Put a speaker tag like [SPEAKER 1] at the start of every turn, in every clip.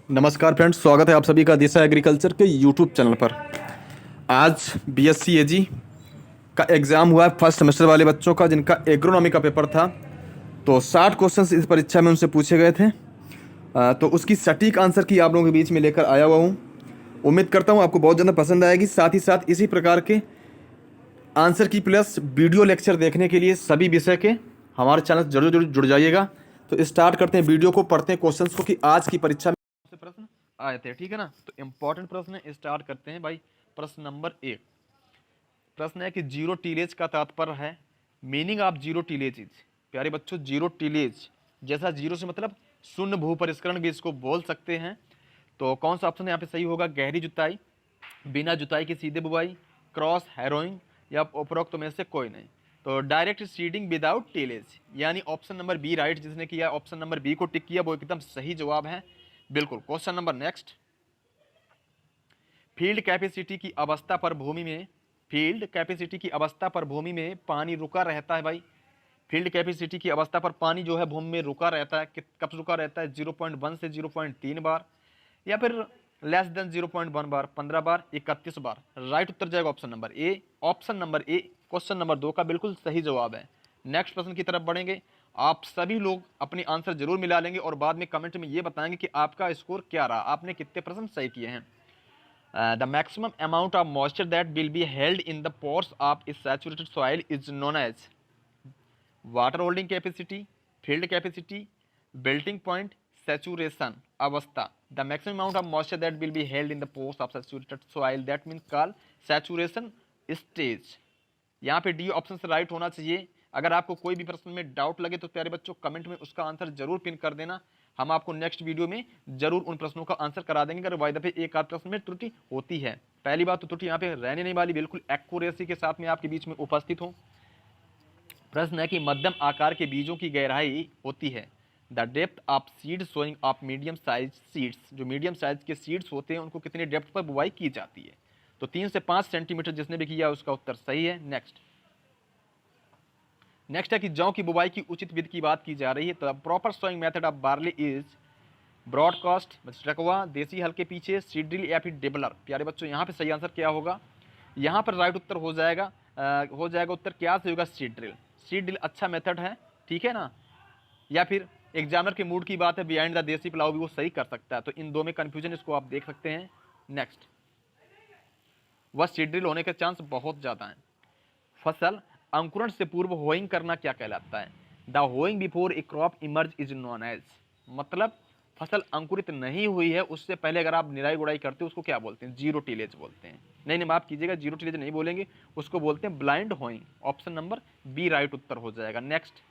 [SPEAKER 1] नमस्कार फ्रेंड्स, स्वागत है आप सभी का दिशा एग्रीकल्चर के यूट्यूब चैनल पर। आज बीएससी एजी का एग्ज़ाम हुआ है फर्स्ट सेमेस्टर वाले बच्चों का, जिनका एग्रोनॉमी का पेपर था। तो 60 क्वेश्चंस इस परीक्षा में उनसे पूछे गए थे। तो उसकी सटीक आंसर की आप लोगों के बीच में लेकर आया हुआ हूँ। उम्मीद करता हूँ आपको बहुत ज़्यादा पसंद आएगी। साथ ही साथ इसी प्रकार के आंसर की प्लस वीडियो लेक्चर देखने के लिए सभी विषय के हमारे चैनल से जरूर जरूर जुड़ जाइएगा। तो स्टार्ट करते हैं वीडियो को, पढ़ते हैं क्वेश्चंस को कि आज की परीक्षा में से प्रश्न आए थे। ठीक है ना। तो इंपॉर्टेंट प्रश्न है, स्टार्ट करते हैं भाई। प्रश्न नंबर 1 प्रश्न है कि जीरो टीलेज का तात्पर्य है। Meaning of zero tillage is. प्यारे बच्चों, जीरो टीलेज जैसा जीरो से मतलब शून्य भू परिष्करण भी इसको बोल सकते हैं। तो कौन सा ऑप्शन यहाँ पे सही होगा? गहरी जुताई, बिना जुताई की सीधे बुआई, क्रॉस हैरोइंग या उपरोक्त में से कोई नहीं। तो डायरेक्ट सीडिंग विदाउट टीलेज यानी ऑप्शन नंबर बी राइट। जिसने किया ऑप्शन नंबर बी को टिक किया वो एकदम सही जवाब है। बिल्कुल। Question number next, field capacity की अवस्था पर भूमि में पानी रुका रहता है भाई। फील्ड कैपेसिटी की अवस्था पर पानी जो है भूमि में रुका रहता है। कब रुका रहता है? 0.1 से 0.3 बार, या फिर लेस देन 0.1 बार, 15 बार, 31 बार। राइट उत्तर जाएगा ऑप्शन नंबर ए। ऑप्शन नंबर ए क्वेश्चन नंबर 2 का बिल्कुल सही जवाब है। नेक्स्ट प्रश्न की तरफ बढ़ेंगे। आप सभी लोग अपनी आंसर जरूर मिला लेंगे और बाद में कमेंट में ये बताएंगे कि आपका स्कोर क्या रहा, आपने कितने प्रश्न सही किए हैं। The maximum amount of moisture that will be held in the pores of a saturated soil is known as water holding capacity, field capacity, melting point, saturation अवस्था। The maximum amount of moisture that will be held in the pores of saturated soil that means called saturation stage। यहाँ पे D option से right होना चाहिए। अगर आपको कोई भी प्रश्न में डाउट लगे तो प्यारे बच्चों कमेंट में उसका आंसर जरूर पिन कर देना। हम आपको नेक्स्ट वीडियो में जरूर उन प्रश्नों का आंसर करा देंगे अगर वायदा पे एक आध प्रश्न में त्रुटि होती है। पहली बात तो त्रुटि यहाँ पे रहने नहीं वाली, बिल्कुल एक्यूरेसी के साथ में आपके बीच में उपस्थित हो। प्रश्न है कि मध्यम आकार के बीजों की गहराई होती है। The depth of seed sowing of medium size seeds. जो मीडियम साइज के सीड्स होते हैं उनको कितनी डेप्थ पर बुआई की जाती है? तो 3 से 5 सेंटीमीटर। जिसने भी किया उसका उत्तर सही है। नेक्स्ट है कि जौ की बुवाई की उचित विधि की बात की जा रही है। तो proper sowing method of barley is broadcast, रकवा, देसी हल के पीछे, सीड ड्रिल या फिर डेबलर। प्यारे बच्चों यहाँ पे सही आंसर क्या होगा? यहाँ पर राइट उत्तर हो जाएगा उत्तर क्या से होगा? Seed drill. सीड ड्रिल अच्छा मेथड है, ठीक है ना। या फिर एग्जामिनर के मूड की बात है, बिहाइंड द देसी प्लाव भी वो सही कर सकता है। तो इन दो में कंफ्यूजन, इसको आप देख सकते हैं। नेक्स्ट, वह सीड ड्रिल होने के चांस बहुत ज़्यादा हैं। फसल अंकुरण से पूर्व होइंग करना क्या कहलाता है? The hoeing before a crop emerge is known as. मतलब फसल अंकुरित नहीं हुई है उससे पहले अगर आप निराई गुड़ाई करते हो उसको क्या बोलते हैं? जीरो टीलेज बोलते हैं। नहीं माफ कीजिएगा, जीरो टीलेज नहीं बोलेंगे, उसको बोलते हैं blind hoeing. Option number B right उत्तर हो जाएगा। नेक्स्ट,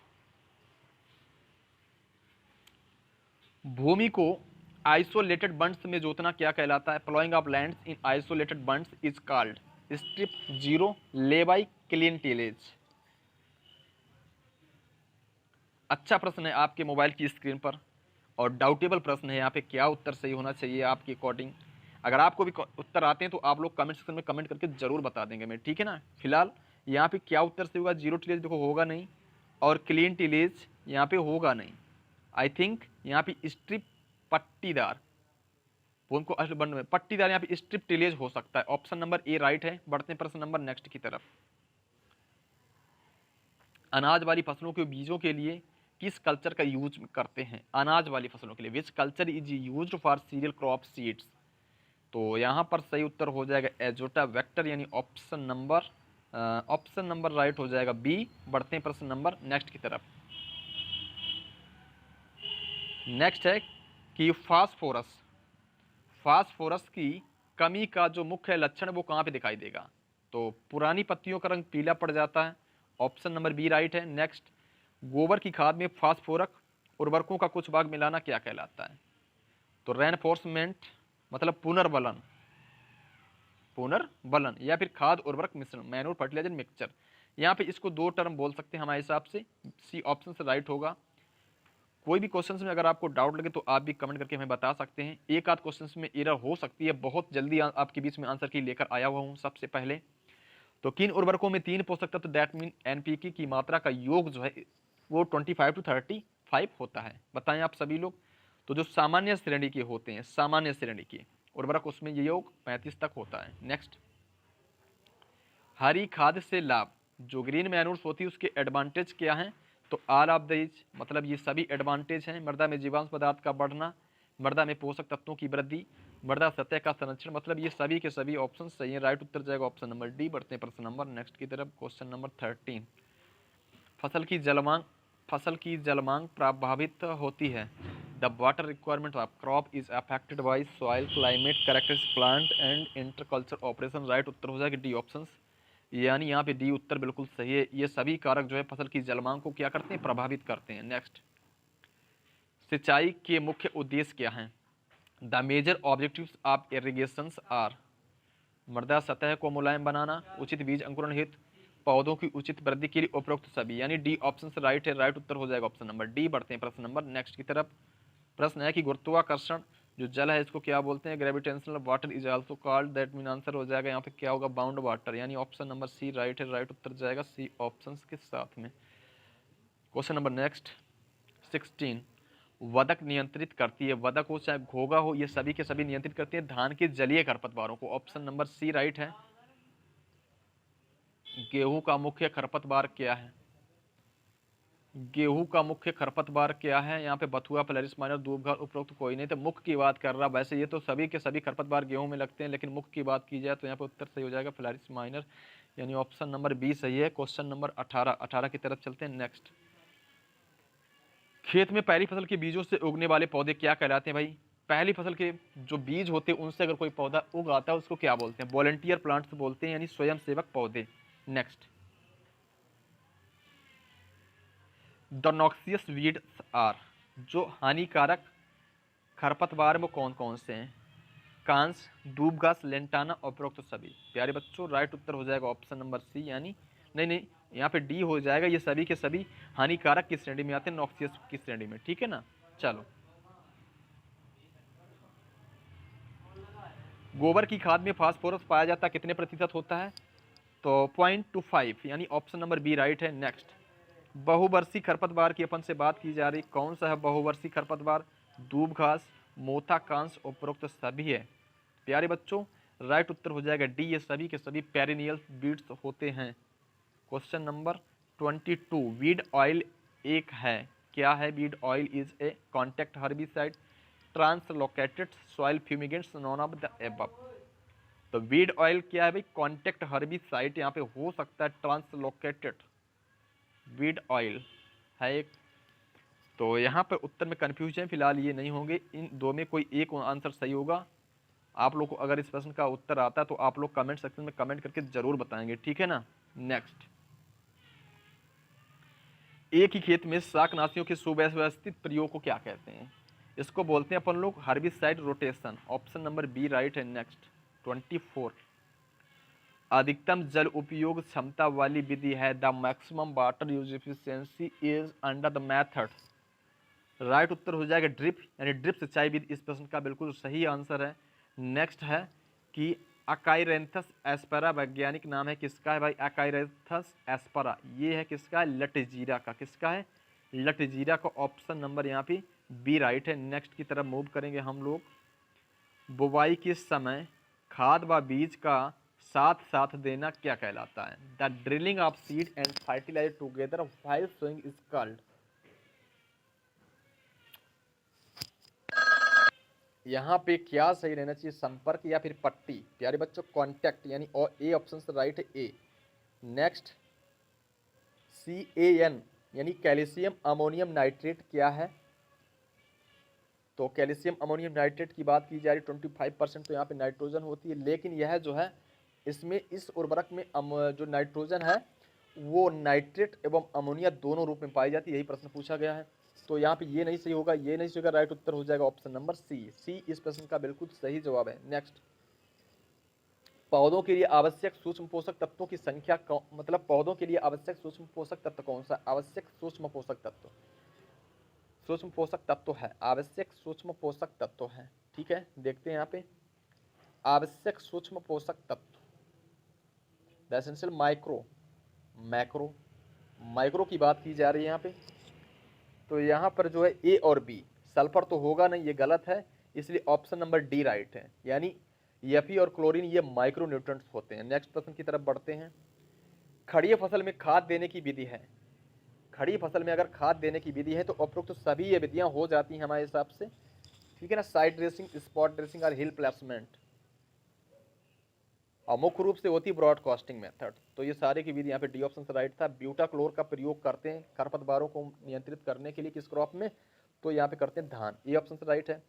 [SPEAKER 1] भूमि को आइसोलेटेड बंड्स में जोतना क्या कहलाता है? Ploughing of lands in isolated bunds is called strip, zero, लेबाई, क्लीन टीलेज। अच्छा प्रश्न है आपके मोबाइल की स्क्रीन पर और डाउटेबल प्रश्न है। यहाँ पे क्या उत्तर सही होना चाहिए आपके अकॉर्डिंग? अगर आपको भी उत्तर आते हैं तो आप लोग कमेंट सेक्शन में कमेंट करके जरूर बता देंगे मैं, ठीक है ना। फिलहाल यहाँ पे क्या उत्तर सही होगा? जीरो टीलेज देखो होगा नहीं, और क्लीन टीलेज यहाँ पे होगा नहीं। आई थिंक यहाँ पे स्ट्रिप पट्टीदार, उनको असल बंद में पट्टीदार, यहाँ पे स्ट्रिप टीलेज हो सकता है। ऑप्शन नंबर ए राइट है। बढ़ते हैं प्रश्न नंबर नेक्स्ट की तरफ। अनाज वाली फसलों के बीजों के लिए किस कल्चर का यूज करते हैं? अनाज वाली फसलों के लिए which culture is used for cereal crop seeds. तो यहाँ पर सही उत्तर हो जाएगा एजोटा वेक्टर, यानी ऑप्शन नंबर राइट हो जाएगा बी। बढ़ते हैं प्रश्न नंबर नेक्स्ट की तरफ। नेक्स्ट है कि फास्फोरस की कमी का जो मुख्य लक्षण वो कहाँ पे दिखाई देगा? तो पुरानी पत्तियों का रंग पीला पड़ जाता है। ऑप्शन नंबर बी राइट है। नेक्स्ट, गोबर की खाद में फास्फोरक उर्वरकों का कुछ भाग मिलाना क्या कहलाता है? तो रेनफोर्समेंट मतलब पुनर्बलन या फिर खाद उर्वरक मिश्रण, मैन्योर फर्टिलाइजर मिक्सचर। यहाँ पे इसको दो टर्म बोल सकते हैं हमारे हिसाब से। सी ऑप्शन से राइट होगा। कोई भी क्वेश्चंस में अगर आपको डाउट लगे तो आप भी कमेंट करके हमें बता सकते हैं। एक आध क्वेश्चंस में एरर हो सकती है, बहुत जल्दी आपके बीच में आंसर की लेकर आया हुआ हूँ। सबसे पहले तो किन उर्वरकों में 3 पोषक तत्व दैट मीन एनपीके की मात्रा का योग जो है वो 25 to 35 होता है? बताएं आप सभी लोग। तो जो सामान्य श्रेणी के होते हैं, सामान्य श्रेणी के उर्वरक, उसमें ये योग 35 तक होता है। नेक्स्ट, हरी खाद से लाभ, जो ग्रीन मैन्यूर्स होती है उसके एडवांटेज क्या हैं? तो ऑल ऑफ दीज, मतलब ये सभी एडवांटेज हैं। मृदा में जीवांश पदार्थ का बढ़ना, मृदा में पोषक तत्वों की वृद्धि, मृदा सतह का संरक्षण, मतलब ये सभी के सभी ऑप्शन सही है। राइट उत्तर जाएगा ऑप्शन नंबर डी। बढ़ते हैं प्रश्न नंबर नेक्स्ट की तरफ। क्वेश्चन नंबर 13, फसल की जलमांग प्रभावित होती है। The water requirement of crop is affected by soil, climate, characteristic, plant and interculture operation. Right उत्तर हो जाएगा डी ऑप्शन, यानी यहाँ पे डी उत्तर बिल्कुल सही है। ये सभी कारक जो है फसल की जलमांग को क्या करते हैं? प्रभावित करते हैं। नेक्स्ट, सिंचाई के मुख्य उद्देश्य क्या हैं? The major objectives of irrigations are, मृदा सतह को मुलायम बनाना, उचित बीज अंकुरण हेतु, पौधों की उचित वृद्धि के लिए उपरोक्त सभी, यानी डी ऑप्शन से राइट है। राइट उत्तर हो जाएगा ऑप्शन नंबर डी। बढ़ते हैं प्रश्न नंबर नेक्स्ट की तरफ। प्रश्न है कि गुरुत्वाकर्षण जो जल है इसको क्या बोलते हैं? Gravitational water is also called, that mean answer हो जाएगा यहाँ पे क्या होगा? बाउंड वाटर, यानी ऑप्शन नंबर सी राइट है। राइट उत्तर जाएगा सी ऑप्शन के साथ में। क्वेश्चन नंबर नेक्स्ट 16, वदक नियंत्रित करती है, वदक हो चाहे घोगा हो, ये सभी के सभी नियंत्रित करती है धान के जलीय खरपतवारों को। ऑप्शन नंबर सी राइट है। गेहूं का मुख्य खरपतवार क्या है? गेहूं का मुख्य खरपतवार क्या है? यहाँ पे बथुआ, फ्लैरिस माइनर, दूबघास, उपरोक्त कोई नहीं। तो मुख्य की बात कर रहा, वैसे ये तो सभी के सभी खरपतवार गेहूं में लगते हैं, लेकिन मुख्य की बात की जाए तो यहाँ पे उत्तर सही हो जाएगा फ्लैरिस माइनर, यानी ऑप्शन नंबर बी सही है। क्वेश्चन नंबर 18 की तरफ चलते हैं। नेक्स्ट, खेत में पहली फसल के बीजों से उगने वाले पौधे क्या कहलाते हैं भाई? पहली फसल के जो बीज होते हैं उनसे अगर कोई पौधा उग आता है उसको क्या बोलते हैं? वॉलंटियर प्लांट्स बोलते हैं, यानी स्वयं सेवक पौधे। Next, the noxious weeds are, जो हानिकारक खरपतवार वो कौन कौन से हैं? कांस, दूबघास, लेंटाना, उपरोक्त सभी। प्यारे बच्चों राइट उत्तर हो जाएगा ऑप्शन नंबर सी, यानी नहीं यहाँ पे डी हो जाएगा। ये सभी के सभी हानिकारक की श्रेणी में आते हैं, नॉक्सियस की श्रेणी में। ठीक है ना। चलो, गोबर की खाद में फास्फोरस पाया जाता कितने प्रतिशत होता है? तो 0.25, यानी ऑप्शन नंबर बी राइट है। नेक्स्ट, बहुवर्षीय खरपतवार की अपन से बात की जा रही, कौन सा है बहुवर्षीय खरपतवार? दूबघास, मोथा, कांस, उपरोक्त सभी है। प्यारे बच्चों राइट उत्तर हो जाएगा डी, ये सभी के सभी पेरिनियल वीड्स होते हैं। क्वेश्चन नंबर 22, वीड ऑयल एक है, क्या है? Weed oil is a contact herbicide, translocated soil fumigants, none of the above. तो वीड ऑयल क्या है भाई? कॉन्टैक्ट हर्बिसाइड, यहाँ पे हो सकता है ट्रांसलोकेटेड वीड ऑयल है एक। तो यहाँ पर उत्तर में कन्फ्यूजन फिलहाल ये नहीं होंगे, इन दो में कोई एक आंसर सही होगा। आप लोग को अगर इस प्रश्न का उत्तर आता है तो आप लोग कमेंट सेक्शन में कमेंट करके जरूर बताएंगे। ठीक है ना। नेक्स्ट, एक ही खेत में शाकनाशियों के सुव्यवस्थित प्रयोग को क्या कहते हैं? इसको बोलते हैं अपन लोग herbicide rotation. Option number B right है। नेक्स्ट 24, अधिकतम जल उपयोग क्षमता वाली विधि है, the maximum water use efficiency is under the method. Right उत्तर हो जाएगा ड्रिप, यानी ड्रिप सिंचाई विधि इस प्रश्न का बिल्कुल सही आंसर है। नेक्स्ट है कि अकाइरेंथस एस्पेरा वैज्ञानिक नाम है किसका है भाई? अकाइरेंथस एस्पेरा, ये है किसका है? लटजीरा का। किसका है? लटजीरा का। ऑप्शन नंबर यहाँ पे बी राइट है। नेक्स्ट की तरफ मूव करेंगे हम लोग। बुवाई के समय खाद व बीज का साथ साथ देना क्या कहलाता है? The drilling of seed and fertiliser together while sowing is called. यहाँ पे क्या सही रहना चाहिए? संपर्क या फिर पट्टी? प्यारे बच्चों कॉन्टैक्ट, यानी और ए ऑप्शन से राइट है ए। नेक्स्ट, CAN यानी कैल्शियम अमोनियम नाइट्रेट क्या है? तो कैल्शियम अमोनियम नाइट्रेट की बात की जा रही 25%, तो यहाँ पे नाइट्रोजन होती है, लेकिन यह जो है इसमें इस उर्वरक में जो नाइट्रोजन है वो नाइट्रेट एवं अमोनिया दोनों रूप में पाई जाती है, यही प्रश्न पूछा गया है। तो यहाँ पे ये नहीं सही होगा, ये नहीं सही होगा। राइट उत्तर हो जाएगा ऑप्शन नंबर सी इस प्रश्न का बिल्कुल सही जवाब है। नेक्स्ट, पौधों के लिए आवश्यक सूक्ष्म पोषक तत्वों की संख्या मतलब पौधों के लिए आवश्यक सूक्ष्म पोषक तत्व कौन सा? आवश्यक सूक्ष्म पोषक तत्व, सूक्ष्म पोषक तत्व है, आवश्यक सूक्ष्म पोषक तत्व है। ठीक है, देखते हैं यहाँ पे आवश्यक सूक्ष्म पोषक तत्व, द एसेंशियल माइक्रो, माइक्रो की बात की जा रही है यहाँ पे। तो यहाँ पर जो है ए और बी सल्फर तो होगा नहीं, ये गलत है, इसलिए ऑप्शन नंबर डी राइट है, यानी Fe और क्लोरीन ये माइक्रो न्यूट्रेंट्स होते हैं। नेक्स्ट प्रश्न की तरफ बढ़ते हैं। खड़ी फसल में खाद देने की विधि है, खड़ी फसल में अगर खाद देने की विधि है तो उपरोक्त सभी ये विधियां हो जाती हैं हमारे हिसाब से, ठीक है ना। साइड ड्रेसिंग, स्पॉट ड्रेसिंग और हिल प्लेसमेंट, और मुख्य रूप से होती है ब्रॉडकास्टिंग मेथड। तो ये सारे की विधि यहाँ पे डी ऑप्शन से राइट था। ब्यूटाक्लोर का प्रयोग करते हैं खरपतवारों को नियंत्रित करने के लिए किस क्रॉप में, तो यहाँ पे करते हैं धान, ये ऑप्शन से राइट है।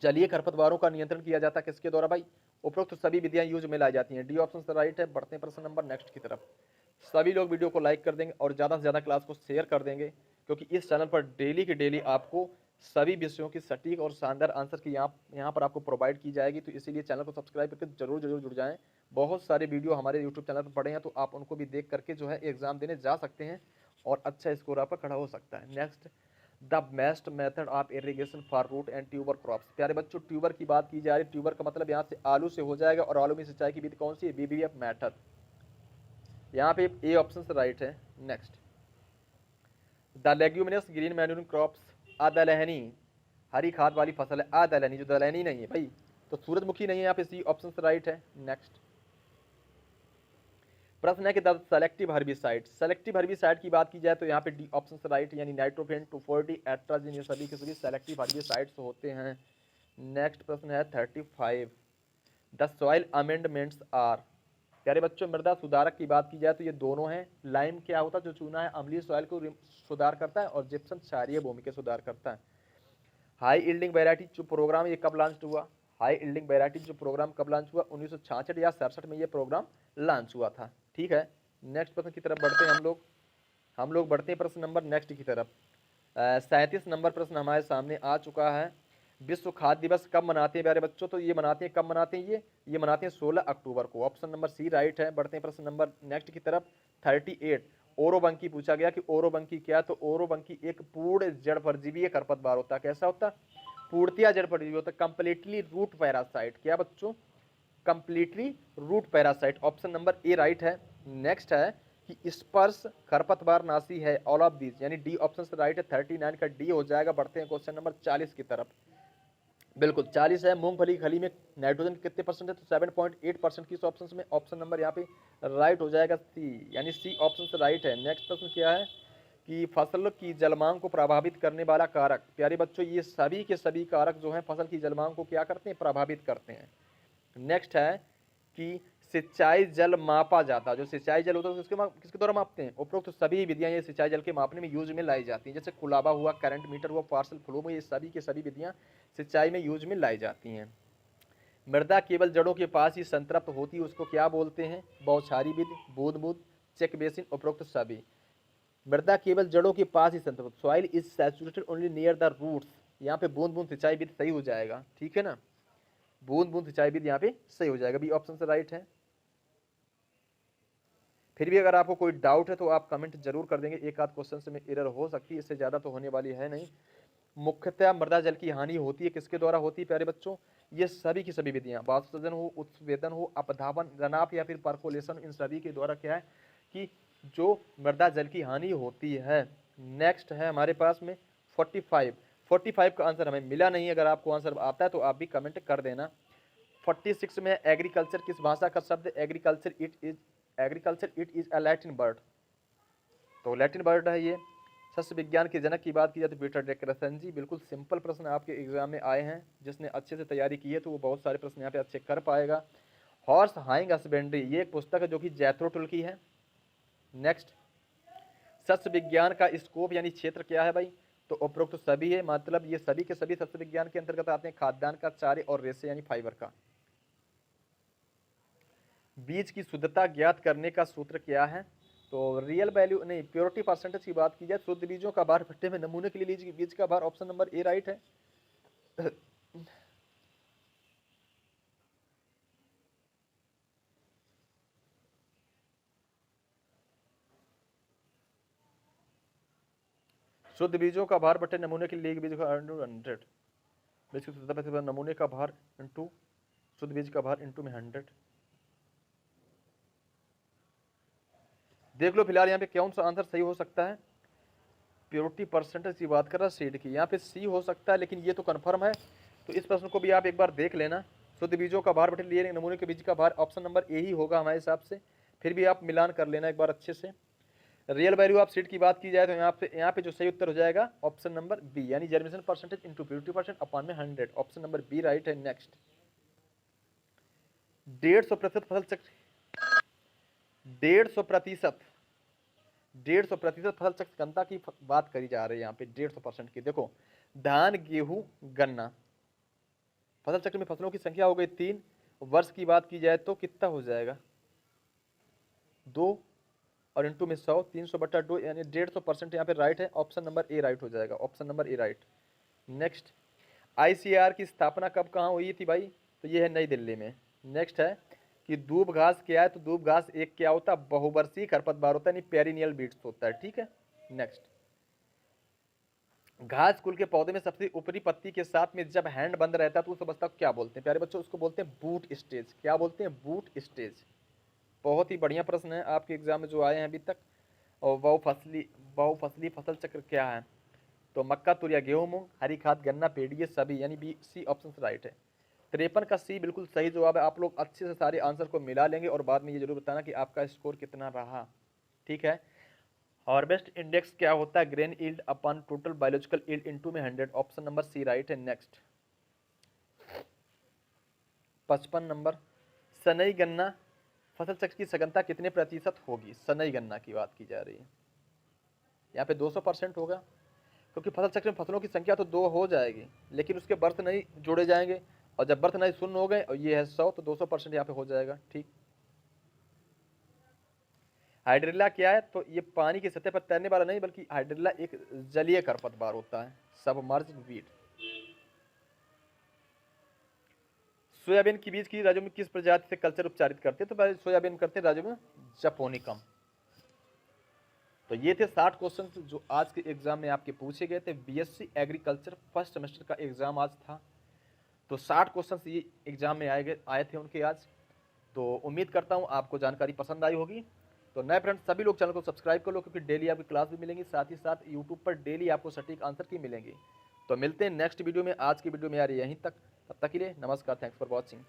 [SPEAKER 1] जलीय खरपतवारों का नियंत्रण किया जाता है किसके द्वारा भाई, उपरोक्त सभी विधियां यूज में लाई जाती हैं, डी ऑप्शन से राइट है। बढ़ते हैं प्रश्न नंबर नेक्स्ट की तरफ। सभी लोग वीडियो को लाइक कर देंगे और ज़्यादा से ज़्यादा क्लास को शेयर कर देंगे, क्योंकि इस चैनल पर डेली की डेली आपको सभी विषयों की सटीक और शानदार आंसर की यहाँ पर आपको प्रोवाइड की जाएगी। तो इसीलिए चैनल को सब्सक्राइब करके जरूर जुड़ जाएं। बहुत सारे वीडियो हमारे यूट्यूब चैनल पर पड़े हैं, तो आप उनको भी देख करके जो है एग्जाम देने जा सकते हैं और अच्छा स्कोर आपका खड़ा हो सकता है। Next, the best method of irrigation for root and tuber crops. प्यारे बच्चों, ट्यूबर की बात की जा रही है, ट्यूबर का मतलब यहाँ से आलू से हो जाएगा, और आलू में सिंचाई की विधि कौन सी है, बीबीएफ मेथड, यहाँ पे ए ऑप्शन से राइट है। Next, the leguminous green manuring crops, अदलहनी, हरी खाद वाली फसल है अदलहनी, जो दलहनी नहीं है भाई, तो सूरजमुखी नहीं है, यहाँ पे सी ऑप्शन से राइट है। नेक्स्ट प्रश्न है कि the selective herbicide, selective herbicide की बात की जाए तो यहाँ पे डी ऑप्शन से राइट, यानी नाइट्रोफेन, 2,4-D, एट्राजिन, ये सभी के सभी सेलेक्टिव हर्बिसाइड्स होते हैं। नेक्स्ट प्रश्न है 35, द सॉइल अमेंडमेंट्स आर। प्यारे बच्चों, मृदा सुधारक की बात की जाए तो ये दोनों हैं। लाइम क्या होता है, जो चूना है, अम्लीय सॉइल को सुधार करता है, और जिप्सम क्षारीय भूमि के सुधार करता है। हाई इल्डिंग वेराइटी जो प्रोग्राम ये कब लॉन्च हुआ, हाई इल्डिंग वेराइटी जो प्रोग्राम कब लॉन्च हुआ, 1966 या 67 में ये प्रोग्राम लॉन्च हुआ था, ठीक है। नेक्स्ट प्रश्न की तरफ बढ़ते हैं हम लोग बढ़ते हैं प्रश्न नंबर नेक्स्ट की तरफ। 37 नंबर प्रश्न हमारे सामने आ चुका है। विश्व खाद्य दिवस कब मनाते हैं प्यारे बच्चों, तो ये मनाते हैं, कब मनाते हैं ये मनाते हैं 16 अक्टूबर को, ऑप्शन नंबर सी राइट है। बढ़ते हैं प्रश्न नंबर नेक्स्ट की तरफ। 38, ओरोबंकी पूछा गया कि ओरोबंकी क्या है, तो ओरोबंकी एक पूर्ण जड़ परजीवी खरपतवार होता है। कैसा होता है, पूर्णतया जड़ परजीवी होता है, कंप्लीटली रूट पैरासाइट। क्या बच्चों, completely root parasite, option number A right है। नेक्स्ट है कि स्पर्श खरपतवार नाशी है, ऑल ऑफ दीज, यानी डी ऑप्शन से राइट है। 39 का डी हो जाएगा। बढ़ते हैं क्वेश्चन नंबर 40 की तरफ। बिल्कुल 40 है। मूंगफली की खली में नाइट्रोजन कितने परसेंट है, तो 7.8% किस ऑप्शन में, ऑप्शन नंबर यहाँ पे राइट हो जाएगा सी, यानी सी ऑप्शन से राइट है। नेक्स्ट प्रश्न क्या है कि फसल की जलमांग को प्रभावित करने वाला कारक। प्यारे बच्चों, ये सभी के सभी कारक जो हैं फसल की जलमांग को क्या करते हैं, प्रभावित करते हैं। नेक्स्ट है कि सिंचाई जल मापा जाता है, जो सिंचाई जल होता है किसके द्वारा मापते हैं, उपरोक्त तो सभी विधियां ये सिंचाई जल के मापने में यूज में लाई जाती हैं, जैसे कुलाबा हुआ, करंट मीटर हुआ, पार्सल फ्लो में, ये सभी के सभी विधियां सिंचाई में यूज में लाई जाती हैं। मृदा केवल जड़ों के पास ही संतृप्त होती है, उसको क्या बोलते हैं, बौछारी विधि, बूंद बूंद, चेक बेसिन, उपरोक्त सभी। मृदा केवल जड़ों के पास ही संतृप्त, soil is saturated only near the roots, यहाँ पे बूंद बूंद सिंचाई विधि सही हो जाएगा, ठीक है ना, बूंद बूंद सिंचाई विधि यहाँ पे सही हो जाएगा, बी ऑप्शन से राइट है। फिर भी अगर आपको कोई डाउट है तो आप कमेंट जरूर कर देंगे, एक आध क्वेश्चन से में एरर हो सकती है, इससे ज़्यादा तो होने वाली है नहीं। मुख्यतः मृदा जल की हानि होती है किसके द्वारा होती है प्यारे बच्चों, ये सभी की सभी विधियां, वाष्पसर्जन हो, उत्सवेदन हो, अपधावन, रनाप या फिर परकोलेशन, इन सभी के द्वारा क्या है कि जो मृदा जल की हानि होती है। नेक्स्ट है हमारे पास में 45 का आंसर हमें मिला नहीं, अगर आपको आंसर आता है तो आप भी कमेंट कर देना। 46 में एग्रीकल्चर किस भाषा का शब्द, agriculture it is a Latin word, तो लैटिन वर्ड है ये। सस्य विज्ञान के जनक की बात की जाए तो पीटर डिकर्सन जी, बिल्कुल सिंपल प्रश्न आपके एग्जाम में आए हैं, जिसने अच्छे से तैयारी की है तो वो बहुत सारे प्रश्न यहाँ पे अच्छे कर पाएगा। हॉर्स हाइंग हस्बेंड्री, ये एक पुस्तक है जो कि जैथरो टुल की है। नेक्स्ट, सस्य विज्ञान का स्कोप यानी क्षेत्र क्या है भाई, तो उपरोक्त तो सभी है, मतलब ये सभी के सभी सस्य विज्ञान के अंतर्गत आते हैं, खाद्यान्न का, चारे और रेशे यानी फाइबर का। बीज की शुद्धता ज्ञात करने का सूत्र क्या है, तो रियल वैल्यू नहीं, प्योरिटी परसेंटेज की बात की जाए, शुद्ध बीजों का भार भट्टे में नमूने के लिए बीज का भार, ऑप्शन नंबर ए राइट है। शुद्ध बीजों का भार बटे नमूने के लिए बीज का 100, बीज की शुद्धता प्रतिशत नमूने का भार इंटू शुद्ध बीज का भार इंटू में 100। देख लो फिलहाल यहाँ पे कौन सा आंसर सही हो सकता है, प्योरिटी परसेंटेज की बात कर रहा सीड की, यहाँ पे सी हो सकता है लेकिन ये तो कन्फर्म है। तो इस प्रश्न को भी आप एक बार देख लेना। शुद्ध बीजों का भार बटे लिए नमूने के बीज का भार, ऑप्शन नंबर ए ही होगा हमारे हिसाब से। फिर भी आप मिलान कर लेना एक बार अच्छे से। रियल वैल्यू ऑफ सीड की बात की जाए तो यहाँ पे जो सही उत्तर हो जाएगा ऑप्शन नंबर बी, यानी germination percentage into purity percent upon में 100। ऑप्शन नंबर बी राइट है। नेक्स्ट 150% फसल चक्र, 150% फसल चक्र क्षमता की बात करी जा रही है यहाँ पे 150% की। देखो धान, गेहूं, गन्ना, फसल चक्र में फसलों की संख्या हो गई 3। वर्ष की बात की जाए तो कितना हो जाएगा 2 और इंटू में 100, 300/2 यानी 150% यहाँ पे राइट है। ऑप्शन नंबर ए राइट हो जाएगा। Option number A right. Next ICR की स्थापना कब कहाँ हुई थी भाई, तो ये है नई दिल्ली में। नेक्स्ट है कि दूब घास क्या है, तो दूब घास एक क्या होता है, बहुवर्षीय खरपतवार होता है, यानी पेरिनियल बीट्स होता है। ठीक है। नेक्स्ट घास कुल के पौधे में सबसे ऊपरी पत्ती के साथ में जब हैंड बंद रहता है तो उस अवस्था को क्या बोलते हैं प्यारे बच्चों, उसको बोलते हैं बूट स्टेज। क्या बोलते हैं, बूट स्टेज। बहुत ही बढ़िया प्रश्न है आपके एग्जाम में जो आए हैं अभी तक। और बहुफसली फसल चक्र क्या है, तो मक्का, तुरिया, गेहूं, मूंग, हरी खाद, गन्ना, पेड़, ये सभी, यानी बी सी ऑप्शन राइट है। 53 का सी बिल्कुल सही जवाब है। आप लोग अच्छे से सारे आंसर को मिला लेंगे और बाद में ये जरूर बताना कि आपका स्कोर कितना रहा। ठीक है। हार्वेस्ट इंडेक्स क्या होता है, grain yield upon total biological yield into में 100। ऑप्शन नंबर सी राइट है। नेक्स्ट 55 नंबर, सनई गन्ना फसल चक्र की सघनता कितने प्रतिशत होगी। सनई गन्ना की बात की जा रही है, यहाँ पे 200% होगा, क्योंकि फसल चक्र में फसलों की संख्या तो 2 हो जाएगी लेकिन उसके बर्थ नहीं जोड़े जाएंगे, और जब बर्थ नहीं शून्य हो गए और ये है 100 तो 200% यहाँ पे हो जाएगा। ठीक। हाइड्रिल्ला क्या है, तो ये पानी की सतह पर तैरने वाला नहीं बल्कि हाइड्रिल्ला एक जलीय खरपतवार होता है, सबमर्ज्ड वीड। सोयाबीन के बीज की राज्यों में किस प्रजाति से कल्चर उपचारित करते हैं, तो भाई सोयाबीन करते हैं राज्यों में जपोनिकम। तो ये थे 60 क्वेश्चन जो आज के एग्जाम में आपके पूछे गए थे। बीएससी एग्रीकल्चर फर्स्ट सेमेस्टर का एग्जाम आज था, तो 60 क्वेश्चन ये एग्जाम में आए थे उनके आज। तो उम्मीद करता हूँ आपको जानकारी पसंद आई होगी। तो नए फ्रेंड्स सभी लोग चैनल को सब्सक्राइब कर लो, क्योंकि डेली आपकी क्लास भी मिलेंगी, साथ ही साथ यूट्यूब पर डेली आपको सटीक आंसर की मिलेंगी। तो मिलते हैं नेक्स्ट वीडियो में। आज की वीडियो में यार यहीं तक, तब तक के लिए नमस्कार, थैंक्स फॉर वॉचिंग।